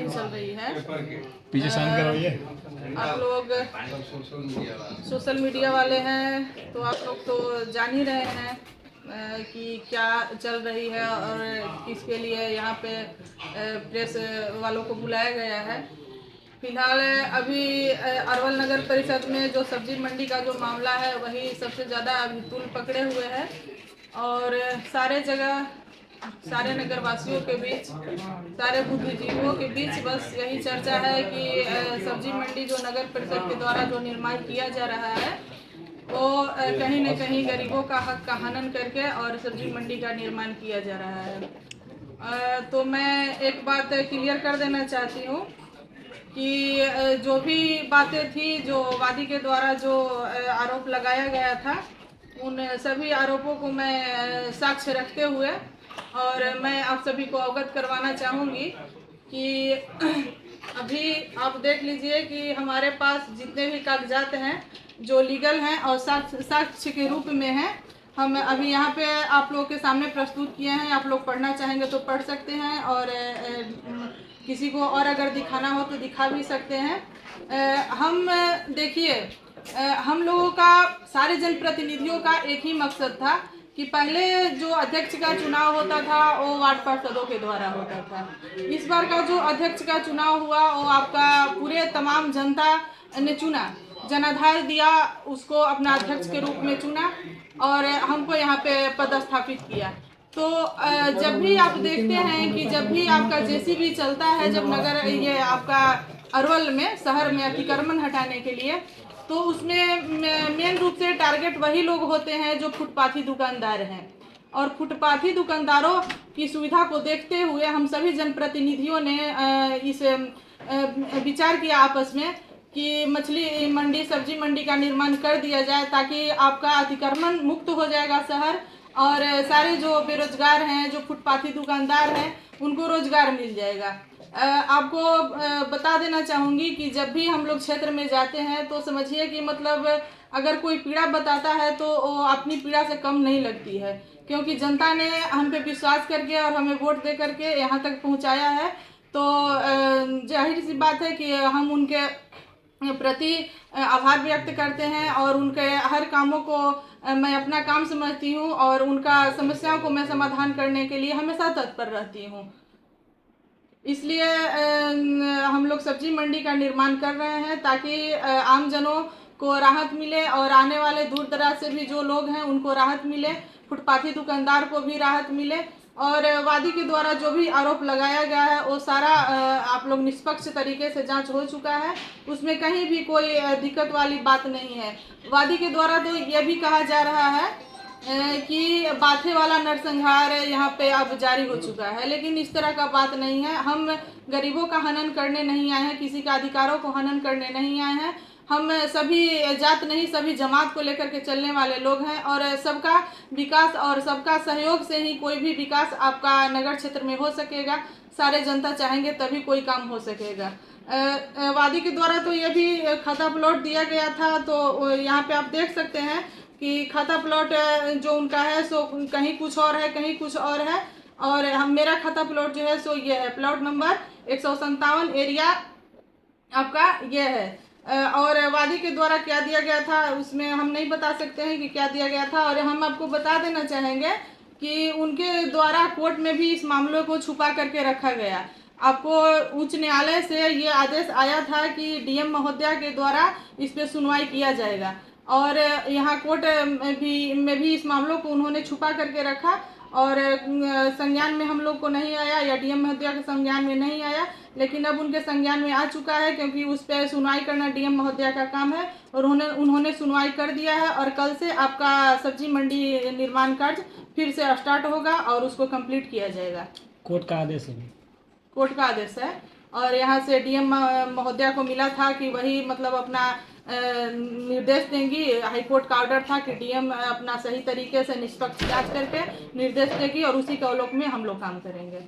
अभी चल रही है। पीछे शांत करवाइए। आप लोग सोशल मीडिया वाले हैं तो आप लोग तो जान ही रहे हैं कि क्या चल रही है और किसके लिए यहाँ पे प्रेस वालों को बुलाया गया है। फिलहाल अभी अरवल नगर परिषद में जो सब्जी मंडी का जो मामला है वही सबसे ज़्यादा अभी तूल पकड़े हुए है और सारे जगह सारे नगर वासियों के बीच, सारे बुद्धिजीवियों के बीच बस यही चर्चा है कि सब्जी मंडी जो नगर परिषद के द्वारा जो निर्माण किया जा रहा है वो कहीं न कहीं गरीबों का हक का हनन करके और सब्जी मंडी का निर्माण किया जा रहा है। तो मैं एक बात क्लियर कर देना चाहती हूँ कि जो भी बातें थी, जो वादी के द्वारा जो आरोप लगाया गया था, उन सभी आरोपों को मैं साक्ष्य रखते हुए और मैं आप सभी को अवगत करवाना चाहूँगी कि अभी आप देख लीजिए कि हमारे पास जितने भी कागजात हैं जो लीगल हैं और साक्ष्य के रूप में हैं, हम अभी यहाँ पे आप लोगों के सामने प्रस्तुत किए हैं। आप लोग पढ़ना चाहेंगे तो पढ़ सकते हैं और किसी को और अगर दिखाना हो तो दिखा भी सकते हैं। हम देखिए, हम लोगों का सारे जनप्रतिनिधियों का एक ही मकसद था कि पहले जो अध्यक्ष का चुनाव होता था वो वार्ड पार्षदों के द्वारा होता था। इस बार का जो अध्यक्ष का चुनाव हुआ वो आपका पूरे तमाम जनता ने चुना, जनाधार दिया, उसको अपना अध्यक्ष के रूप में चुना और हमको यहाँ पे पदस्थापित किया। तो जब भी आप देखते हैं कि जब भी आपका जेसीबी चलता है, जब नगर ये आपका अरवल में शहर में अतिक्रमण हटाने के लिए, तो उसमें मेन रूप से टारगेट वही लोग होते हैं जो फुटपाथी दुकानदार हैं। और फुटपाथी दुकानदारों की सुविधा को देखते हुए हम सभी जनप्रतिनिधियों ने इस विचार किया आपस में कि मछली मंडी, सब्जी मंडी का निर्माण कर दिया जाए ताकि आपका अतिक्रमण मुक्त हो जाएगा शहर और सारे जो बेरोजगार हैं, जो फुटपाथी दुकानदार हैं, उनको रोजगार मिल जाएगा। आपको बता देना चाहूँगी कि जब भी हम लोग क्षेत्र में जाते हैं तो समझिए कि मतलब अगर कोई पीड़ा बताता है तो वो अपनी पीड़ा से कम नहीं लगती है, क्योंकि जनता ने हम पे विश्वास करके और हमें वोट दे करके यहाँ तक पहुँचाया है। तो जाहिर सी बात है कि हम उनके प्रति आभार व्यक्त करते हैं और उनके हर कामों को मैं अपना काम समझती हूँ और उनका समस्याओं को मैं समाधान करने के लिए हमेशा तत्पर रहती हूँ। इसलिए हम लोग सब्जी मंडी का निर्माण कर रहे हैं ताकि आम जनों को राहत मिले और आने वाले दूर दराज से भी जो लोग हैं उनको राहत मिले, फुटपाथी दुकानदार को भी राहत मिले और वादी के द्वारा जो भी आरोप लगाया गया है वो सारा आप लोग निष्पक्ष तरीके से जांच हो चुका है, उसमें कहीं भी कोई दिक्कत वाली बात नहीं है। वादी के द्वारा तो यह भी कहा जा रहा है कि बाथे वाला नरसंहार यहाँ पे अब जारी हो चुका है, लेकिन इस तरह का बात नहीं है। हम गरीबों का हनन करने नहीं आए हैं, किसी का अधिकारों को हनन करने नहीं आए हैं। हम सभी जात नहीं, सभी जमात को लेकर के चलने वाले लोग हैं और सबका विकास और सबका सहयोग से ही कोई भी विकास आपका नगर क्षेत्र में हो सकेगा। सारे जनता चाहेंगे तभी कोई काम हो सकेगा। वादी के द्वारा तो ये भी खाता प्लॉट दिया गया था, तो यहाँ पे आप देख सकते हैं कि खाता प्लॉट जो उनका है सो कहीं कुछ और है, कहीं कुछ और है और मेरा खाता प्लॉट जो है सो ये है, प्लॉट नंबर 157 एरिया आपका ये है। और वादी के द्वारा क्या दिया गया था उसमें हम नहीं बता सकते हैं कि क्या दिया गया था। और हम आपको बता देना चाहेंगे कि उनके द्वारा कोर्ट में भी इस मामले को छुपा करके रखा गया। आपको उच्च न्यायालय से ये आदेश आया था कि डीएम महोदया के द्वारा इस पर सुनवाई किया जाएगा और यहाँ कोर्ट में भी इस मामलों को उन्होंने छुपा करके रखा और संज्ञान में हम लोग को नहीं आया या डीएम महोदया के संज्ञान में नहीं आया, लेकिन अब उनके संज्ञान में आ चुका है क्योंकि उस पर सुनवाई करना डीएम महोदया का काम है और उन्होंने सुनवाई कर दिया है और कल से आपका सब्जी मंडी निर्माण कार्य फिर से स्टार्ट होगा और उसको कंप्लीट किया जाएगा। कोर्ट का आदेश है, कोर्ट का आदेश है और यहाँ से डीएम महोदया को मिला था कि वही मतलब अपना निर्देश देंगी। हाईकोर्ट का ऑर्डर था कि डीएम अपना सही तरीके से निष्पक्ष जांच करके निर्देश देगी और उसी के अवलोक में हम लोग काम करेंगे।